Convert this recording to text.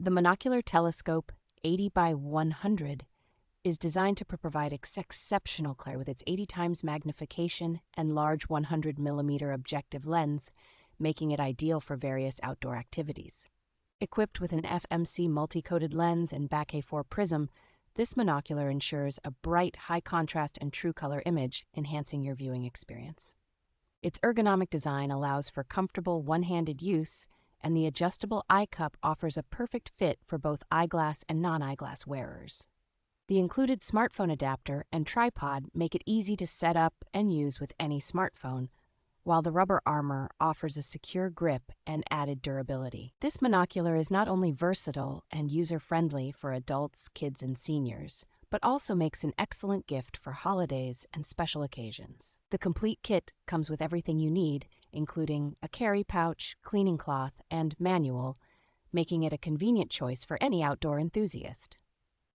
The Monocular Telescope 80 by 100 is designed to provide exceptional clarity with its 80 times magnification and large 100mm objective lens, making it ideal for various outdoor activities. Equipped with an FMC multi-coated lens and Bokeh prism, this monocular ensures a bright, high-contrast and true-color image, enhancing your viewing experience. Its ergonomic design allows for comfortable one-handed use, and the adjustable eyecup offers a perfect fit for both eyeglass and non-eyeglass wearers. The included smartphone adapter and tripod make it easy to set up and use with any smartphone, while the rubber armor offers a secure grip and added durability. This monocular is not only versatile and user-friendly for adults, kids, and seniors, but also makes an excellent gift for holidays and special occasions. The complete kit comes with everything you need, including a carry pouch, cleaning cloth, and manual, making it a convenient choice for any outdoor enthusiast.